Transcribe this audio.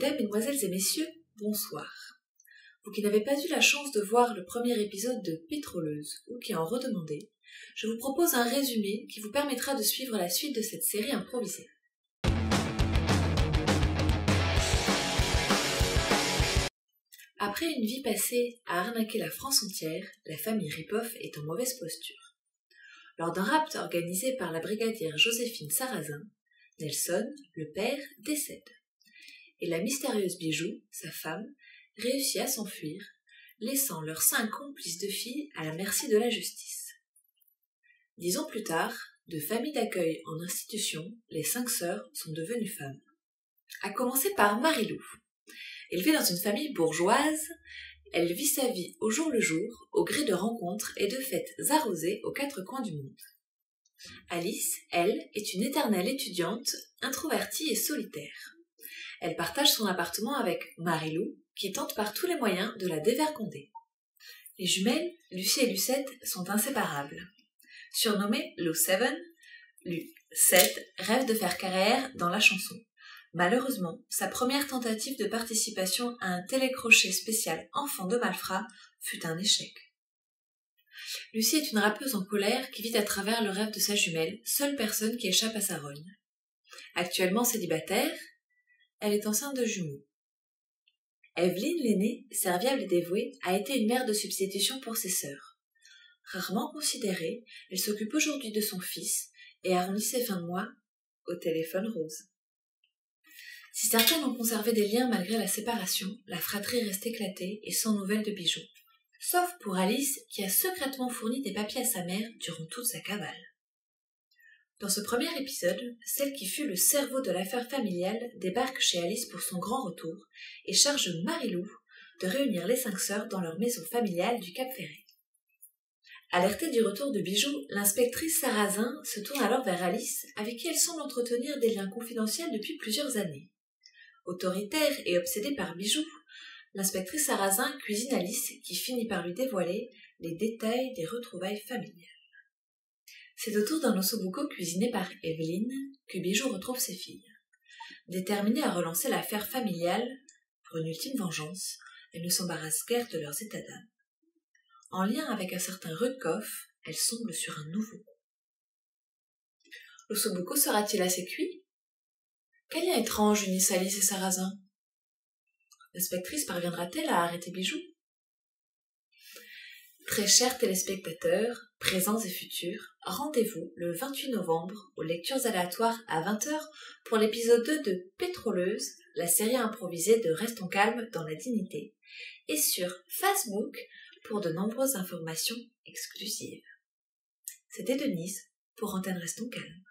Mesdames, Mesdemoiselles et Messieurs, bonsoir. Vous qui n'avez pas eu la chance de voir le premier épisode de Pétroleuse ou qui en redemandez, je vous propose un résumé qui vous permettra de suivre la suite de cette série improvisée. Après une vie passée à arnaquer la France entière, la famille Ripoff est en mauvaise posture. Lors d'un rapt organisé par la brigadière Joséphine Sarrazin, Nelson, le père, décède. Et la mystérieuse Bijou, sa femme, réussit à s'enfuir, laissant leurs 5 complices de filles à la merci de la justice. 10 ans plus tard, de famille d'accueil en institution, les 5 sœurs sont devenues femmes. À commencer par Marilou. Élevée dans une famille bourgeoise, elle vit sa vie au jour le jour, au gré de rencontres et de fêtes arrosées aux 4 coins du monde. Alice, elle, est une éternelle étudiante, introvertie et solitaire. Elle partage son appartement avec Marilou, qui tente par tous les moyens de la dévergonder. Les jumelles, Lucie et Lucette, sont inséparables. Surnommée Lou 7, Lucette rêve de faire carrière dans la chanson. Malheureusement, sa première tentative de participation à un télécrochet spécial Enfants de Malfrats fut un échec. Lucie est une rappeuse en colère qui vit à travers le rêve de sa jumelle, seule personne qui échappe à sa rogne. Actuellement célibataire, elle est enceinte de jumeaux. Evelyne, l'aînée, serviable et dévouée, a été une mère de substitution pour ses sœurs. Rarement considérée, elle s'occupe aujourd'hui de son fils et arrondit ses fins de mois au téléphone rose. Si certains ont conservé des liens malgré la séparation, la fratrie reste éclatée et sans nouvelles de Bijou. Sauf pour Alice qui a secrètement fourni des papiers à sa mère durant toute sa cavale. Dans ce premier épisode, celle qui fut le cerveau de l'affaire familiale débarque chez Alice pour son grand retour et charge Marilou de réunir les 5 sœurs dans leur maison familiale du Cap-Ferret. Alertée du retour de Bijou, l'inspectrice Sarrazin se tourne alors vers Alice avec qui elle semble entretenir des liens confidentiels depuis plusieurs années. Autoritaire et obsédée par Bijou, l'inspectrice Sarrazin cuisine Alice qui finit par lui dévoiler les détails des retrouvailles familiales. C'est au tour d'un ossobuco cuisiné par Evelyne que Bijou retrouve ses filles. Déterminée à relancer l'affaire familiale pour une ultime vengeance, elle ne s'embarrasse guère de leurs états d'âme. En lien avec un certain Rudkoff, elle sombre sur un nouveau coup. L'ossobuco sera-t-il assez cuit? Quel lien étrange unissent Alice et Sarrazin? L'inspectrice parviendra-t-elle à arrêter Bijou? Très chers téléspectateurs, présents et futurs, rendez-vous le 28 novembre aux lectures aléatoires à 20h pour l'épisode 2 de Pétroleuse, la série improvisée de Restons calmes dans la dignité, et sur Facebook pour de nombreuses informations exclusives. C'était Denise pour Antenne Restons calmes.